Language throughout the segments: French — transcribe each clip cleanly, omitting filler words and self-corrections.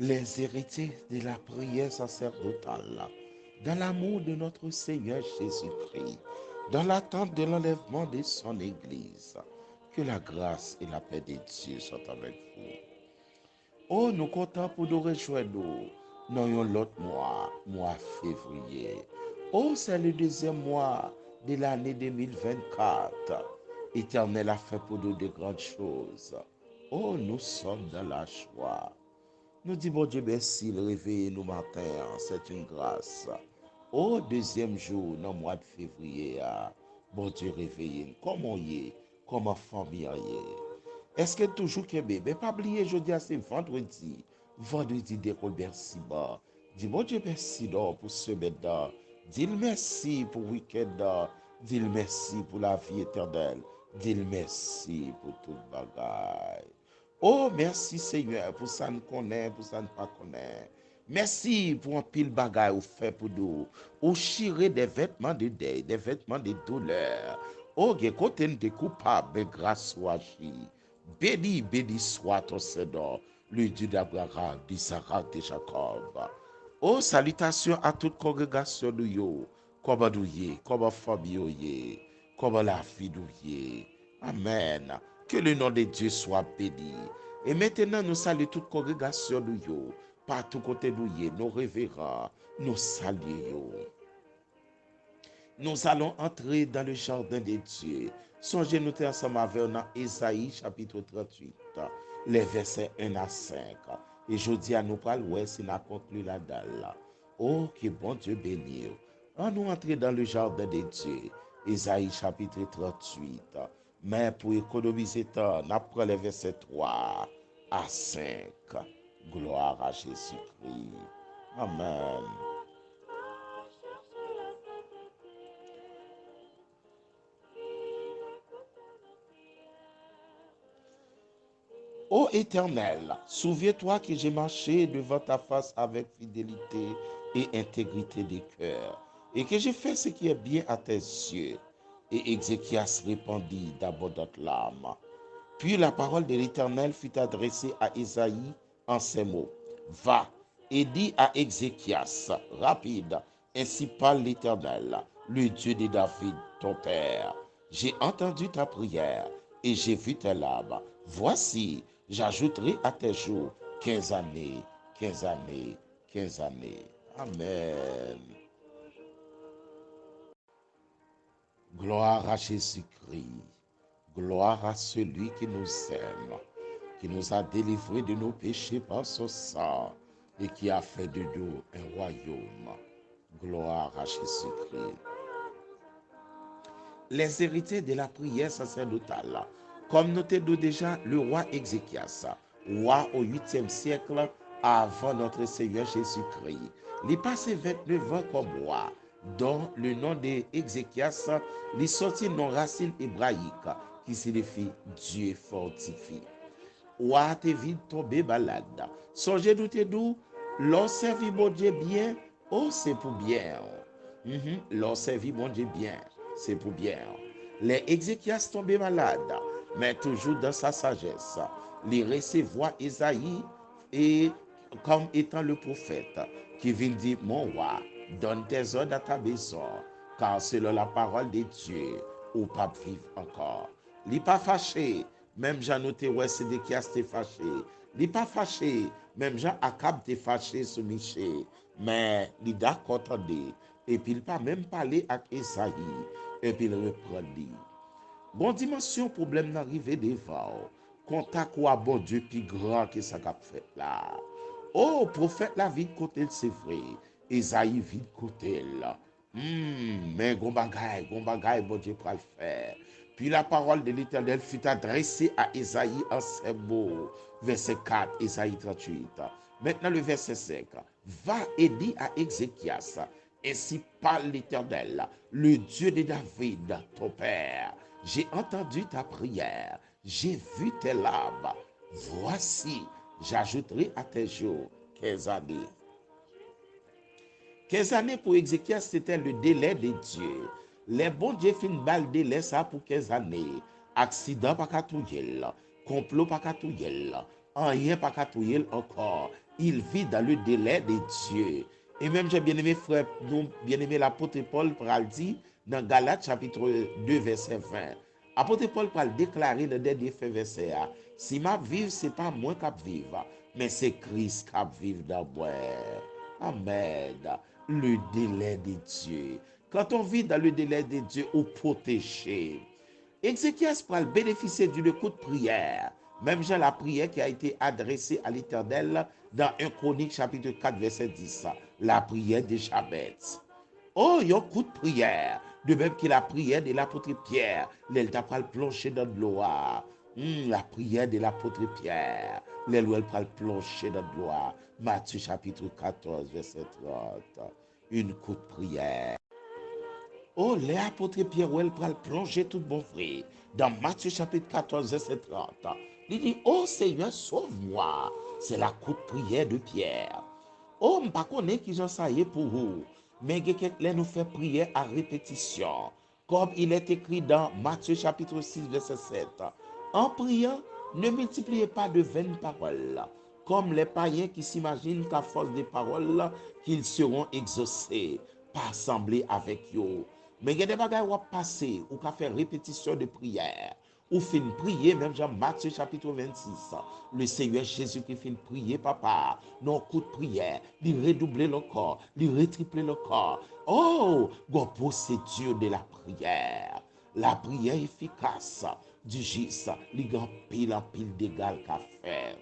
les héritiers de la prière sacerdotale, dans l'amour de notre Seigneur Jésus-Christ, dans l'attente de l'enlèvement de son Église. Que la grâce et la paix de Dieu soient avec vous. Oh, nous comptons pour nous rejoindre dans l'autre mois février. Oh, c'est le deuxième mois de l'année 2024. Éternel a fait pour nous de grandes choses. Oh, nous sommes dans la joie. Nous disons, bon Dieu, merci de réveiller nous matin, c'est une grâce. Au deuxième jour, dans le mois de février, bon Dieu, réveillez comment y est, comment famille y est. Est-ce que toujours que bébé, pas oublier, je dis, c'est vendredi, vendredi de remerciement. Dis, bon Dieu, merci pour ce matin. Dis merci pour le week-end. Dis merci pour la vie éternelle. Dis merci pour tout le bagage. Oh, merci Seigneur pour ça nous connaît, pour ça nous pas connaît. Merci pour un pile bagage ou fait pour nous. Ou chirer des vêtements de deuil, des vêtements de douleur. Oh, que côté de coupable, grâce soit chi. Béni, béni soit ton Seigneur, le Dieu d'Abraham, d'Isaac, de Jacob. Oh, salutations à toute congrégation de yo. Comment nous y est, comment famille y est, comment la vie nous y est. Amen. Que le nom de Dieu soit béni. Et maintenant, nous saluons toute congrégation de yo. Partout côté nous y est, nos révérends, nous saluons. Nous allons entrer dans le jardin de Dieu. Songez-nous ensemble avec dans Ésaïe chapitre 38, les versets 1 à 5. Et je dis à nous parler, si nous conclu la dalle. Oh, que bon Dieu béni. On nous entrer dans le jardin de Dieu. Ésaïe chapitre 38. Mais pour économiser temps, nous prenons les versets 3 à 5. Gloire à Jésus-Christ. Amen. Ô Éternel, souviens-toi que j'ai marché devant ta face avec fidélité et intégrité de cœur, et que j'ai fait ce qui est bien à tes yeux. Et Ézéchias répondit d'abondantes larmes. Puis la parole de l'Éternel fut adressée à Isaïe en ces mots. Va et dis à Ézéchias, rapide, ainsi parle l'Éternel, le Dieu de David, ton père. J'ai entendu ta prière et j'ai vu tes larmes. Voici, j'ajouterai à tes jours 15 années, 15 années, 15 années. Amen. Gloire à Jésus-Christ. Gloire à celui qui nous aime, qui nous a délivrés de nos péchés par son sang et qui a fait de nous un royaume. Gloire à Jésus-Christ. Les héritiers de la prière sacerdotale, comme noté déjà le roi Ézéchias, roi au 8e siècle avant notre Seigneur Jésus-Christ. Il passé 29 ans comme roi, dont le nom d'Ézéchias, il sorti non racine hébraïque qui signifie Dieu fortifie. Roi te vite tomber malade. Songez nous te dou, l'on servi mon Dieu bien, oh c'est pour bien. L'on servi mon Dieu bien, c'est pour bien. Les Ézéchias tombé malade, mais toujours dans sa sagesse. Les recevoir Isaïe et comme étant le prophète qui vient dire, mon roi, donne tes ordres à ta maison, car selon la parole de Dieu, ou pas vivre encore. Il n'est pas fâché, même Jean noté, ouais, c'est de qui a été fâché. Il n'est pas fâché, même Jean Akab était fâché sur Miché, mais il est d'accord, et puis il n'a pas même parlé avec Esaïe, et puis il reprend dit. Bon dimension problème n'arrive devant. Contact ou à bon Dieu plus grand que ça qu'a fait là. Oh, prophète la vie de côté, c'est vrai. Esaïe vide côté là. Mais gon bagay, bon Dieu pour le faire. Puis la parole de l'Éternel fut adressée à Esaïe en ces mots. Verset 4, Esaïe 38. Maintenant le verset 5. Va et dis à Ézéchias, ainsi parle l'Éternel, le Dieu de David, ton père. J'ai entendu ta prière, j'ai vu tes larmes. Voici, j'ajouterai à tes jours 15 années. 15 années pour Ézéchias, c'était le délai de Dieu. Les bons dieux fin bal délai ça pour 15 années. Accident pas katouye, complot pas katouye, rien pas katouye encore. Il vit dans le délai de Dieu. Et même j'ai bien aimé frère, nous bien aimé l'apôtre Paul pral dit dans Galates chapitre 2 verset 20. Apôtre Paul pral déclarer dans le dernier verset, si ma vive, c'est pas moi qui vive, mais c'est Christ qui vive dans moi. Amen. Le délai de Dieu. Quand on vit dans le délai de Dieu, on protégé. Ézéchias pourra bénéficier d'une courte prière. Même Jean, la prière qui a été adressée à l'Éternel dans 1 Chronique chapitre 4 verset 10. La prière de Jabez. Oh, il y a un coup de prière. De même que la prière de l'apôtre Pierre. L'Elta pral plonger dans de l'eau. La prière de l'apôtre Pierre. L'Elta pral plonger dans de l'eau. Matthieu chapitre 14 verset 30. Une coup de prière. Oh, les apôtres Pierre, elle pral plonger tout bon frère. Dans Matthieu chapitre 14 verset 30. Il dit, oh Seigneur, sauve-moi. C'est la coup de prière de Pierre. Oh, je ne sais pas qui j'en sais pour vous. Mais quelqu'un nous fait prier à répétition. Comme il est écrit dans Matthieu chapitre 6 verset 7. En priant, ne multipliez pas de vaines paroles, comme les païens qui s'imaginent qu'à force de paroles, qu'ils seront exaucés. Pas assembler avec eux. Mais il y a des bagages qui passer ou qui faire répétition de prière. Ou fin prier, même Jean Matthieu chapitre 26. Le Seigneur Jésus qui fin prier, papa, non coup de prière, il redoubler le corps, il retripler le corps. Oh, go procédure de la prière. La prière efficace du gis, il y a en pile d'égal qu'à faire.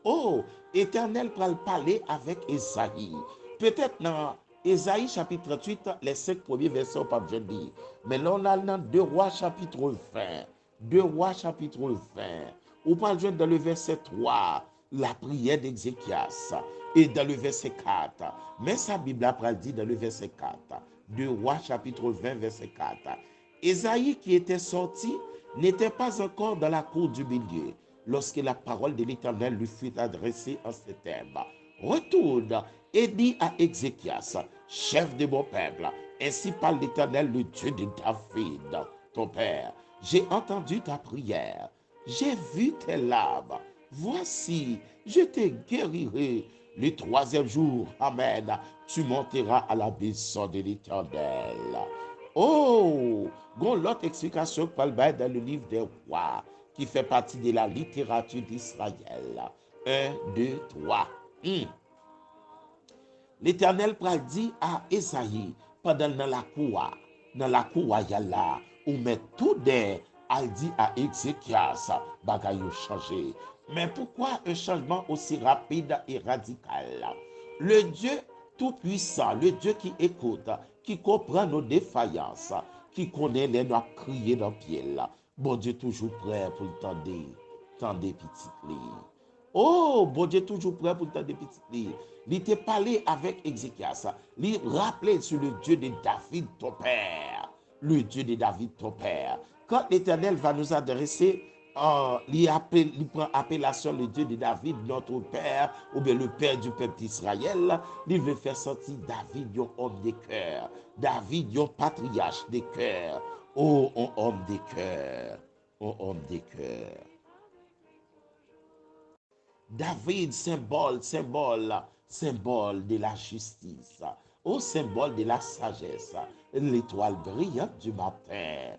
Oh, Éternel pral parler avec Esaïe. Peut-être dans Esaïe chapitre 38, les 5 premiers versets au pape dit. Mais là, on a dans 2 Rois chapitre 20. 2 Rois chapitre 20. On parle dans le verset 3, la prière d'Ézéchias. Et dans le verset 4. Mais sa Bible a dit dans le verset 4. 2 Rois chapitre 20, verset 4. Esaïe qui était sorti n'était pas encore dans la cour du milieu lorsque la parole de l'Éternel lui fut adressée en ces termes. Retourne et dis à Ézéchias, chef de mon peuple, ainsi parle l'Éternel, le Dieu de David, ton père. J'ai entendu ta prière, j'ai vu tes larmes. Voici, je te guérirai. Le 3e jour, amen, tu monteras à la maison de l'Éternel. Oh, gon l'autre explication qu'on parle dans le livre des rois, qui fait partie de la littérature d'Israël. 1, 2, 3. L'Éternel pral dit à Esaïe, pendant dans la cour, y a là, ou met tout des, al dit à Ézéchias, bagay yo changé. Mais pourquoi un changement aussi rapide et radical? Le Dieu tout-puissant, le Dieu qui écoute, qui comprend nos défaillances, qui connaît les nous crier dans le pied là. Bon Dieu toujours prêt pour le tendre petit lit. Oh, bon Dieu toujours prêt pour le tendre petit lit. Il t'a parlé avec Ézéchias. Il rappelait sur le Dieu de David, ton père. Le Dieu de David, ton père. Quand l'Éternel va nous adresser, il prend appellation le Dieu de David, notre père, ou bien le père du peuple d'Israël. Il veut faire sortir David, un homme de cœur. David, un patriarche de cœur. Oh, un homme de cœur. Un homme de cœur. David, symbole de la justice, au symbole de la sagesse, l'étoile brillante du matin.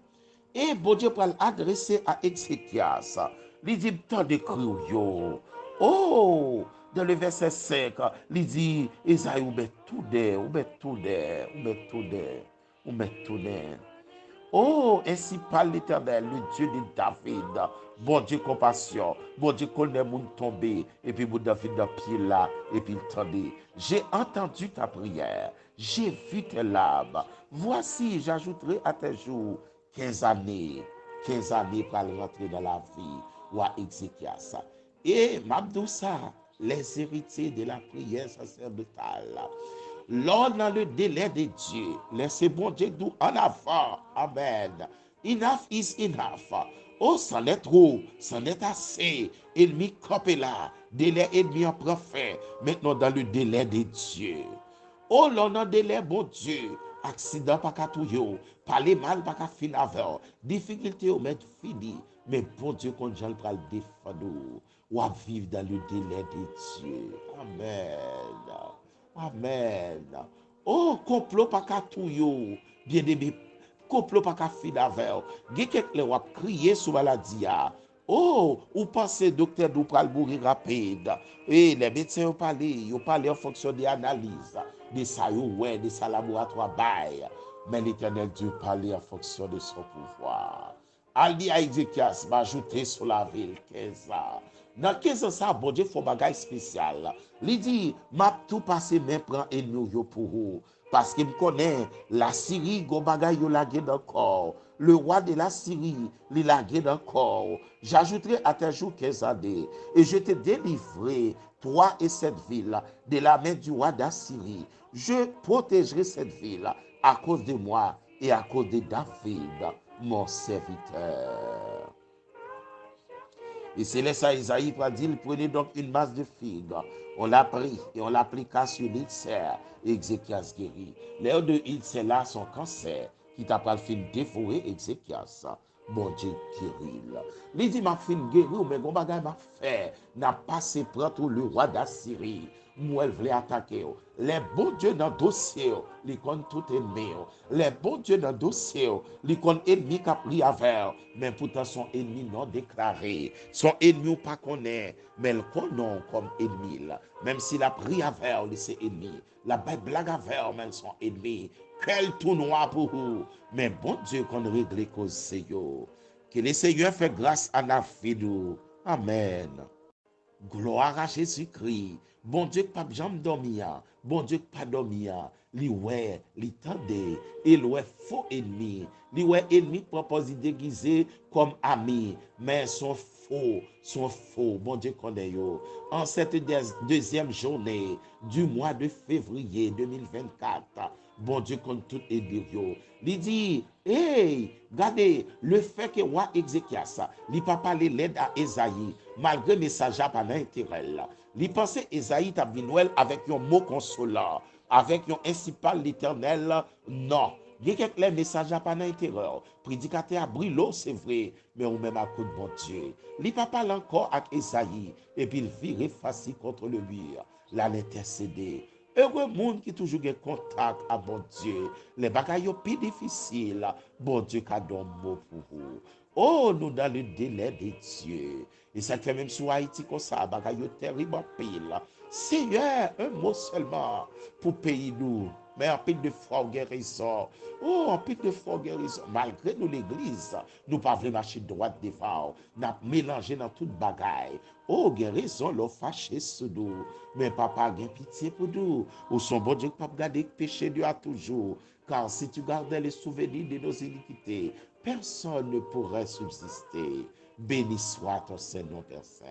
Et bon Dieu pour l'adresser à Ézéchias, il dit tant de crieux. Oh, dans le verset 5, il dit, Esaïe, ou met tout des, ou met tout des, ou met tout des, ou met tout des. Oh, ainsi parle l'Éternel, le Dieu de David. Bon Dieu compassion, bon Dieu connaît mon tombé, et puis mon David dans pied là, et puis il tendait. J'ai entendu ta prière, j'ai vu tes larmes. Voici, j'ajouterai à tes jours 15 années. 15 années pour aller rentrer dans la vie, ou à Ézéchias. Et Mabdoussa, les héritiers de la prière sacerdotale. Lors dans le délai de Dieu, laissez bon Dieu nous en avant. Amen. Enough is enough. Oh, c'en est trop, c'en est assez. Ennemi campé là, délai ennemi en prophète. Maintenant dans le délai de Dieu. Oh, l'on a délai, bon Dieu. Accident pas qu'à tout yo. Parler mal pas qu'à finir avec. Difficulté au mettre fini. Mais bon Dieu, quand j'en pral défendre. ou à vivre dans le délai de Dieu. Amen. Amen. Oh, complot pas qu'à tout yo, bien-aimé, complot pas qu'à fin avec. Gen quelqu'un qui a crié sous maladie. Oh, ou pensez docteur d'ou pral mourir rapide. Et les médecins ont parlé en fonction des analyses, de ça ouais, de ça laboratoire bail. Mais l'Éternel Dieu parlait en fonction de son pouvoir. Al dit à Ézéchias, m'ajouter sur la ville 15 ans. Dans 15 ans, ça, bon Dieu, faut bagay spécial. Il dit, m'a tout passé, mais prend ennemi yo pour vous. Parce qu'il me connaît, la Syrie, go bagay yo lagé dans le corps. Le roi de la Syrie, il lagé dans le corps. J'ajouterai à tes jours 15 années, et je te délivrerai, toi et cette ville, de la main du roi d'Assyrie. Je protégerai cette ville à cause de moi et à cause de David, mon serviteur. Et c'est là ça, Isaïe va dire, prenez donc une masse de figues. On l'a pris et on l'appliqua sur l'Itser. Ézéchias guérit. L'air de Itser là, son cancer, qui t'a pas fait dévorer Ézéchias. Bon Dieu guérit. Il dit, ma fin guéri, mais gon bagay m'a fait. N'a passé prendre le roi d'Assyrie. Moi, elle voulait attaquer. Les bons dieux dans le dossier, ils comptent tout ennemi. Les bons dieux dans le dossier, ils comptent ennemi qui a pris avec. Mais pourtant, son ennemi non déclaré. Son ennemi ou pas connaît, mais le connaît comme ennemi. Même s'il a pris avec, c'est ennemi. La blague avec, mais son ennemi. Quel tournoi pour vous. Mais bon Dieu, qu'on règle cause c'est yo. Que le Seigneur fait grâce à la vie nous. Amen. Gloire à Jésus-Christ. Bon Dieu, pas jamais dormir. Bon Dieu, pas dormir. Li ouais, li tende. Il ouais faux ennemi. Li ouais ennemi propose déguisé comme ami. Mais sont faux. Sont faux. Bon Dieu connaît yo. En cette deuxième journée du mois de février 2024. Bon Dieu compte tout ennemi yo. Li dit, hey, regardez, le fait que roi Ézéchias, li pas parler l'aide à Esaïe, malgré message pas dans intérêt là. Li pensait Esaïe t'a Noël avec un mot consolant, avec un ainsi parle l'Éternel. Non. Il y a quelques messages pas dans intérêt. Prédicateur a brûlé, c'est vrai, mais on même à coup de bon Dieu. Li pas parle encore avec Esaïe et puis il vire facile contre le mur. Là l'intercéder. Heureux monde qui toujours en contact avec bon Dieu. Les bagailles sont plus difficiles. Bon Dieu qui a donné mot pour vous. Oh, nous dans le délai de Dieu. Et ça fait même sur Haïti comme ça, bagaille terrible en pile. Seigneur, un mot seulement pour payer nous. Mais en pile de foi guérison. Oh, en pile de foi guérison. Malgré nous, l'église, nous pas vraiment marcher droite devant. Nous avons mélangé dans toute bagaille. Oh, guérison, l'on fâché sous nous. Mais papa, gain pitié pour nous. Ou son bon Dieu, pas garder péché Dieu à toujours. Car si tu gardais les souvenirs de nos iniquités, personne ne pourrait subsister. Béni soit ton Seigneur, Père Saint.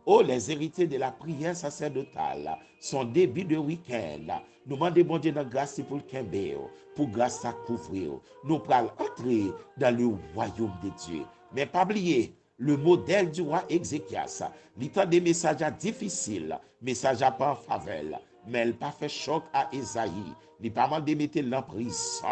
Oh, les héritiers de la prière sacerdotale, son début de week-end. Nous demandons, bon Dieu, notre grâce pour le Kembéo, pour grâce à couvrir. Nous pourrons entrer dans le royaume de Dieu. Mais pas oublier, le modèle du roi Ézéchias, il a des messages difficiles, messages pas en faveur, mais il n'a pas fait choc à Esaïe. Il n'a pas demandé de mettre en prison,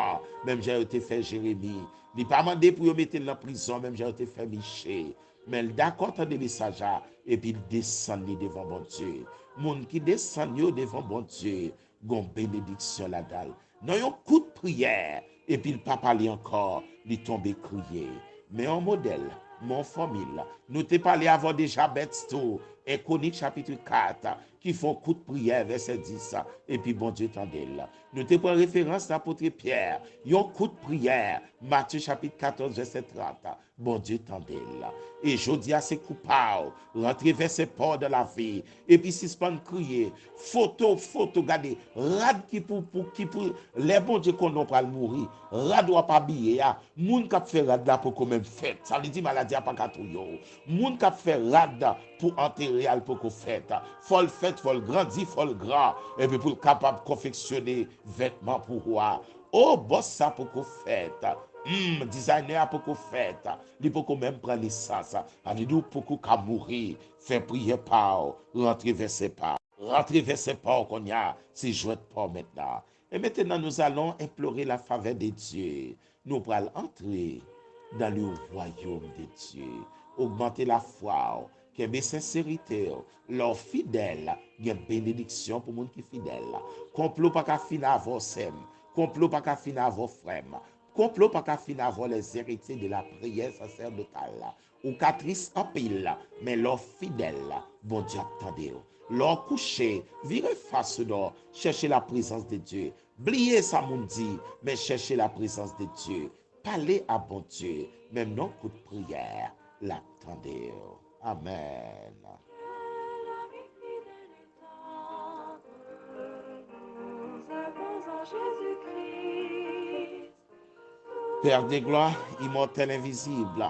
même j'ai été fait Jérémie. Il n'a pas demandé pour mettre en prison, même j'ai été fait Michel. Mais il d'accord des messages et puis il descend devant bon Dieu. Monde qui descend devant bon Dieu, gon bénédiction la dalle. Non, un coup de prière et puis il pas parler encore, il tombe crier. Mais un modèle, mon famille, nous t'ai parlé avant déjà bête tout, et Chronique chapitre 4, qui font coup de prière verset 10, et puis bon Dieu tendait là. Nous t'ai pris référence à l'apôtre Pierre, un coup de prière, Matthieu chapitre 14 verset 30, bon Dieu tendait là. Et je dis à ces coupables, rentrer vers ces ports de la vie, et puis si c'est crier, photo, regardez, rad qui pour les bons Dieu qu'on n'a pas mourir, rad ou pas billet, moun kap fait rad là pour quand même fête, ça veut dire maladie à pas gâteau yo, moun kap fait rad pour enterrer al pour qu'on fête, faut le fête, faut le grandir, faut le grand, et puis pour le capable confectionner vêtements pour roi, oh boss ça pour qu'on fête. Designer pour qu'on fête, il faut qu'on même prendre licence, il pour qu'on mourir, faire prier par, rentrer vers ses pas, qu'on y a, c'est jouer pas maintenant. Et maintenant, nous allons implorer la faveur de Dieu. Nous allons entrer dans le royaume de Dieu, augmenter la foi, kembe sincérité, leur fidèle, il y a bénédiction pour monde qui fidèle. Complot pas qu'à finir avant sem, complot pas qu'à finir avant frère, complot pas qu'à finir avant les héritiers de la prière sacerdotale. Ou qu'à triste en pile, mais leur fidèle, bon Dieu attendez. Leur coucher, virez face d'or, cherchez la présence de Dieu. Bliez ça mon dit, mais cherchez la présence de Dieu. Parlez à bon Dieu, même non coup de prière, l'attendez. Amen. Père de gloire, immortel invisible,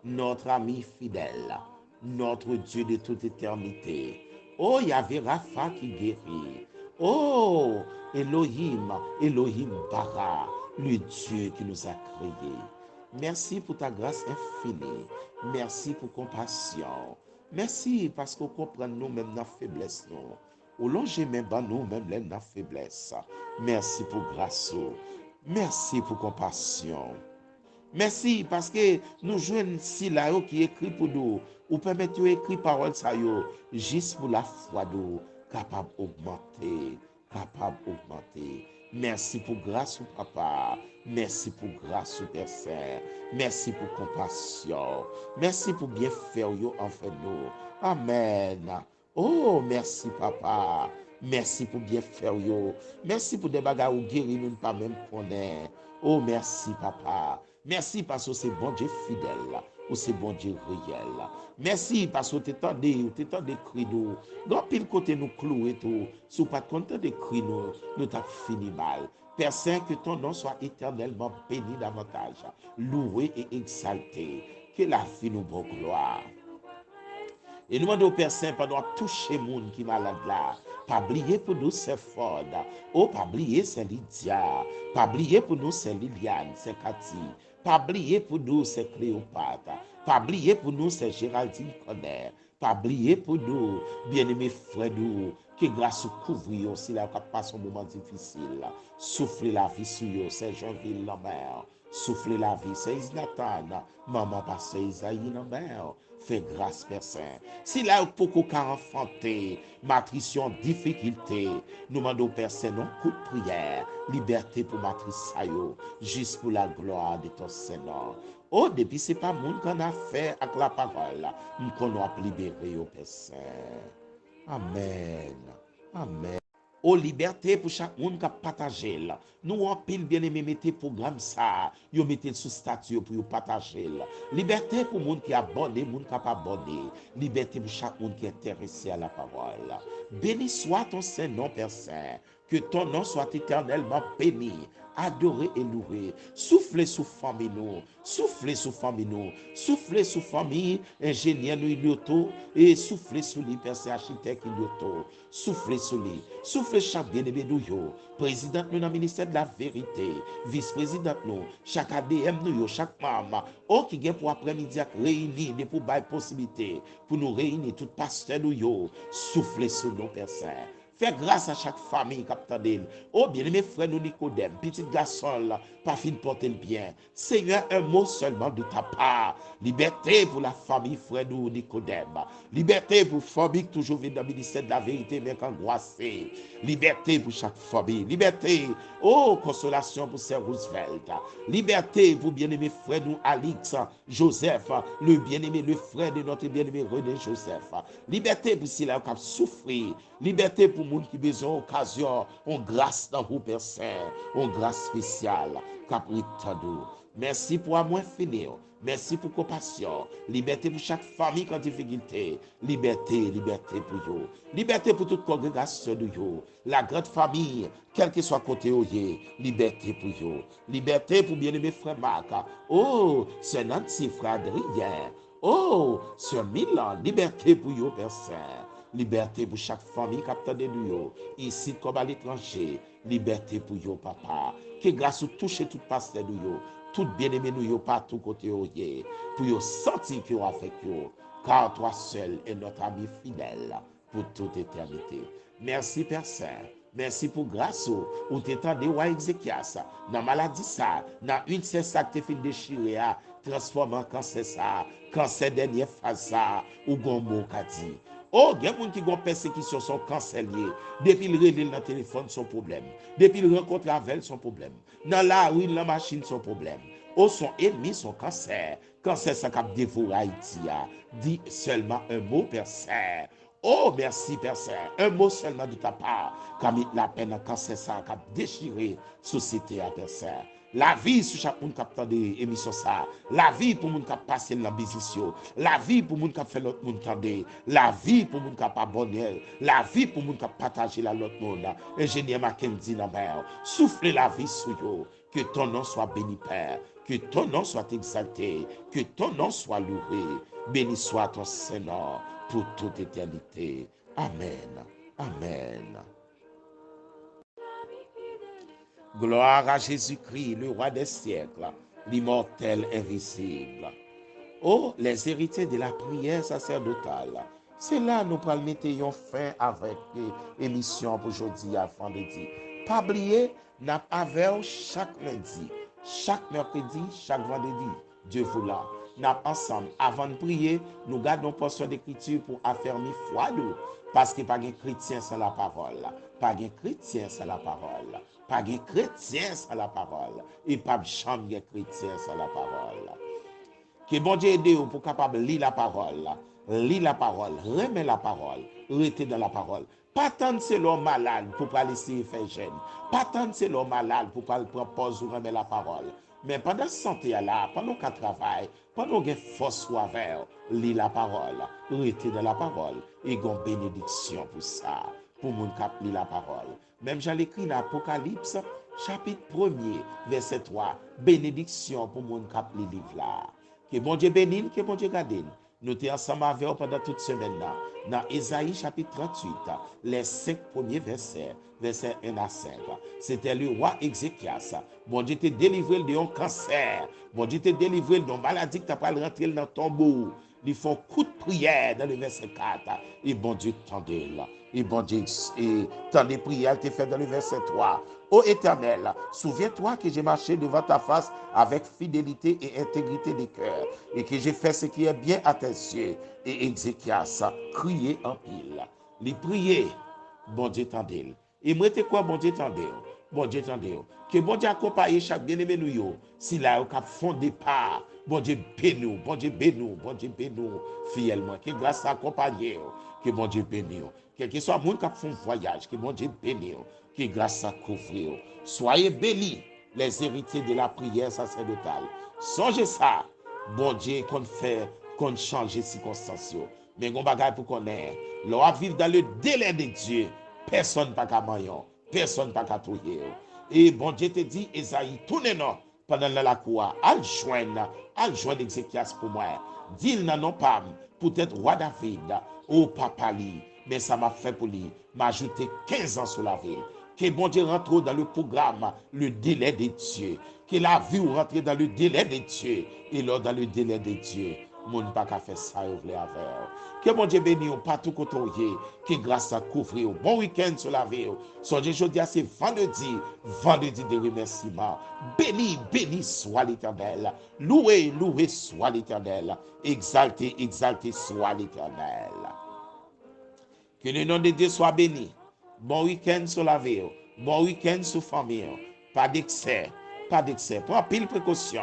notre ami fidèle, notre Dieu de toute éternité. Oh, Yahvé Rapha qui guérit. Oh, Elohim, Elohim Bara, le Dieu qui nous a créés. Merci pour ta grâce infinie. Merci pour compassion. Merci parce qu'on comprend nous-mêmes nos faiblesses. Ou longer même nous-mêmes nos faiblesses. Merci pour grâce. Merci pour compassion. Merci parce que nous jouons si là qui écrit pour nous, ou permettre d'écrire parole ça yo, juste pour la foi nous, capable d'augmenter, capable d'augmenter. Merci pour grâce au papa, merci pour grâce au Père Saint, merci pour compassion, merci pour bien faire yo envers nous. Amen. Oh, merci papa. Merci pour bien faire yo. Merci pour des bagages ou guérir nous pas même connaître. Oh, merci papa. Merci parce que c'est bon Dieu fidèle, ou c'est bon Dieu réel. Merci parce que tu t'es cri nous. Dans pile côté nous clouer tout, sous pas content de cri nous t'a fini mal. Père Saint, que ton nom soit éternellement béni davantage, loué et exalté. Que la vie nous bonne gloire. Et nous demandons au Père Saint, pendant toucher le monde qui est malade là, pas oublier pour nous c'est Ford, oh, pas oublier c'est Lydia, pas oublier pour nous c'est Liliane, c'est Cathy, pas oublier pour nous c'est Cléopâtre, pas oublier pour nous c'est Géraldine Conner, pas oublier pour nous, bien-aimés frères nous, que grâce au couvrir aussi là, quand passe un moment difficile, souffler la vie sur eux, c'est Jean-Ville Lambert, souffler la vie, c'est Isnatan, maman passe Isaïe Lambert. Fais grâce, Père Saint. Si là, pour qu'on enfanté, matrice en difficulté, nous demandons, Père Saint, non, coup de prière, liberté pour matrice Sayo, juste pour la gloire de ton Seigneur. Oh, depuis, c'est pas monde qu'on a fait avec la parole, nous qu'on a libéré au Père Saint. Amen. Amen. Aux liberté pour chaque monde qui a partagé là. Nous en pile bien aimé mettez programme ça, yo mettez sous statut pour yo partager là. Liberté pour monde qui a abonné, monde qui a pas abonné. Liberté pour chaque monde qui est intéressé à la parole. Béni soit ton Saint-Nom, Père Saint. Que ton nom soit éternellement béni, adoré et loué. Soufflez sous famille nous, soufflez sous famille nous, soufflez sous famille ingénieur nous ilioto et soufflez sous les personnes architectes ilioto. Soufflez sous lui, soufflez chaque bien-aimé nous yo, président nous dans le ministère de la vérité, vice-président nous, chaque ADM nous yo, chaque maman, oh qui vient pour après-midi réunir pour bailler possibilité pour nous réunir tout pasteur nous yo, soufflez sous nos personnes. Fais grâce à chaque famille qui attendait. Oh, bien aimé frère nous Nicodème, petit garçon là, pas fin de porter le bien. Seigneur, un mot seulement de ta part. Liberté pour la famille frère nous Nicodème. Liberté pour la famille qui toujours vient dans le ministère de la vérité, mais angoissée. Liberté pour chaque famille. Liberté, oh, consolation pour Sir Roosevelt. Liberté pour bien aimé frère nous Alix, Joseph, le bien-aimé, le frère de notre bien-aimé René Joseph. Liberté pour ceux qui ont souffert. Liberté pour les gens qui ont besoin d'occasion, on grâce dans vous, Père Saint, on grâce spéciale, capri tado. Merci pour amour infini, merci pour compassion, liberté pour chaque famille qui a difficulté, liberté pour vous, liberté pour toute congrégation de vous, la grande famille, quel que soit côté où liberté pour vous, liberté pour bien-aimé frère Marc, oh, c'est Nancy, frère Adrien, oh, c'est Milan, liberté pour vous, Père Saint. Liberté pour chaque famille qui attend de nous, ici comme à l'étranger. Liberté pour vous, papa. Que grâce au toucher tout pasteur de nous, tout bien-aimé nous, partout côté pour vous sentir que vous avec vous. Car toi seul est notre ami fidèle pour toute éternité. Merci, Père Saint. Merci pour grâce ou t'étendez ou Ézéchias. Dans maladie ça, dans une c'est ça que tu fait déchirer, transforme en cancer ça, cancer dernière phase ça, ou gon mot qu'a dit. Oh, il y a des gens qui ont persécution, son cancer lié. Depuis le relève dans le téléphone, son problème. Depuis le rencontre avec son problème. Dans la rue, dans la machine, son problème. Oh, son ennemi, son cancer. Cancer, ça cap dévorer Haïti. Dis seulement un mot, Père Saint. Oh, merci, Père Saint. Un mot seulement de ta part. Comme la peine, cancer, ça cap déchirer société à Père Saint. La vie sur chaque monde qui a des émissions ça. La vie pour monde qui a passé dans la business. La vie pour monde qui a fait l'autre monde tendre. La vie pour monde qui a pas bonheur. La vie pour monde qui a partagé la l'autre monde. Ingénieur Mackenzie dans mer. Soufflez la vie sur eux. Que ton nom soit béni, Père. Que ton nom soit exalté. Que ton nom soit loué. Béni soit ton Seigneur pour toute éternité. Amen. Amen. Gloire à Jésus-Christ, le roi des siècles, l'immortel invisible. Oh, les héritiers de la prière sacerdotale. C'est là nous pourrons mettre fin avec l'émission pour aujourd'hui à vendredi. Pas oublier, nous avons chaque lundi, chaque mercredi, chaque vendredi. Dieu vous l'a. Nous ensemble, avant de prier, nous gardons portion d'écriture pour affermir foi nous. Parce qu'il n'y a pas de chrétien sans la parole. Pas de chrétien sans la parole. Pas de chrétien sans la parole. Et pas de chambre de chrétien sans la parole. Que bon Dieu aide vous pour capable lire la parole. Lire la parole, remettre la parole, rester dans la parole. Pas tant c'est l'homme malade pour pas laisser faire jeune. Pas tant c'est l'homme malade pour pas prendre pause ou remettre la parole. Mais pendant santé là, pendant qu'on travaille, pendant qu'on force ou avec, lire la parole, rester dans la parole. Et qu'on bénédiction pour ça, pour mon cap lire la parole. Même j'ai écrit dans l'Apocalypse, chapitre 1er, verset 3, bénédiction pour mon cap lire livre là. Que bon Dieu bénisse, que bon Dieu garde. Nous sommes ensemble avec vous pendant toute semaine là. Dans Ésaïe chapitre 38, les 5 premiers versets, versets 1 à 5. C'était le roi Ézéchias. Bon Dieu t'a délivré de un cancer. Bon Dieu t'a délivré d'une maladie qui t'a pas rentré dans ton tombeau. Ils font coup de prière dans le verset 4. Et bon Dieu tendait là. Et bon Dieu, tant de prières qui fait dans le verset 3. Ô Éternel, souviens-toi que j'ai marché devant ta face avec fidélité et intégrité de cœur, et que j'ai fait ce qui est bien à tes yeux. Et Ézéchias criait en pile. Il priait, bon Dieu tendait. Et moi, t'es quoi, bon Dieu tendait? Bon Dieu tendait. Que bon Dieu accompagne chaque bien-aimé nous, s'il a un fond départ. Bon Dieu bénis, bon Dieu bénis, bon Dieu bénis, fidèlement. Que grâce accompagne, que bon Dieu bénis. Quel que soit le monde qui fait un voyage, que bon Dieu bénis, que grâce à couvrir. Soyez bénis, les héritiers de la prière sacerdotale. Songez ça, bon Dieu, qu'on fait, qu'on change les circonstances. Mais on bagaille pour qu'on ait. L'on vivre dans le délai de Dieu. Personne n'a pas maillon, personne n'a pas touiller. Et bon Dieu te dit, Esaïe, tournez-nous pendant la cour, al joindre Ézéchias pour moi. Dis-le non pas pour être roi David, au papa li, mais ça m'a fait pour lui, m'ajouter 15 ans sur la ville. Que bon Dieu rentre dans le programme, le délai de Dieu. Que la vie rentre dans le délai de Dieu. Et là, dans le délai de Dieu, mon pas qu'à faire ça, vous voulez avec. Que bon Dieu bénisse partout côté. Que grâce à couvrir. Bon week-end sur la vie. Songez aujourd'hui, c'est vendredi, vendredi de remerciement. Béni, béni soit l'Éternel. Loué, loué soit l'Éternel. Exalté, exalté soit l'Éternel. Que le nom de Dieu soit béni. Bon week-end sur la vie. Bon week-end sur la famille. Pas d'excès. Pas d'excès. Prends pile précaution.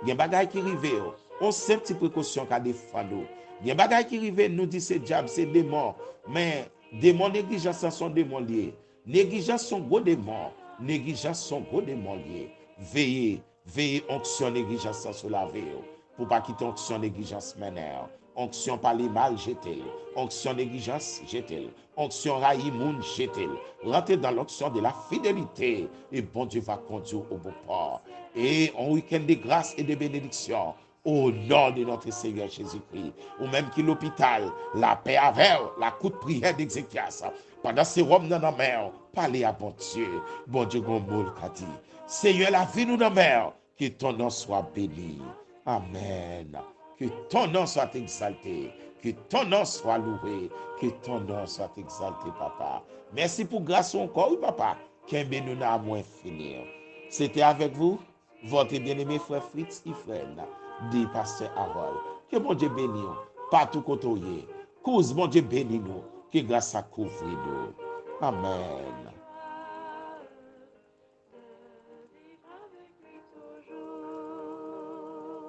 Il y a des bagages qui arrivent. On sait petite précaution qu'à défendre. Il y a des bagages qui arrivent. Nous disons c'est diable, c'est démon. Mais démons négligence sont démons liés. Négligence sont gros démons. Négligence sont gros démons liés. Veillez. Veillez onction négligence sur la vie. Pour pas quitter onction négligence maintenant. Onction par les mal, jetez. Onction négligence, jetez. Onction raïmoun, jetez. Rentrez dans l'onction de la fidélité. Et bon Dieu va conduire au bon port. Et un week-end de grâce et de bénédiction. Au nom de notre Seigneur Jésus-Christ. Ou même qui l'hôpital, la paix avec la coup de prière d'Ézéchias. Pendant ces robes dans la mer, parlez à bon Dieu. Bon Dieu, Gomboul, Kati. Seigneur, la vie nous dans la mer. Que ton nom soit béni. Amen. Que ton nom soit exalté. Que ton nom soit loué. Que ton nom soit exalté, papa. Merci pour grâce encore, oui, papa. Qu'un nous n'a moins finir. C'était avec vous, votre bien-aimé frère Fritz Ifren. dit pasteur Harold. Que bon Dieu bénisse nous, partout côté. Cause bon Dieu bénisse nous, que grâce à couvrir nous. Amen.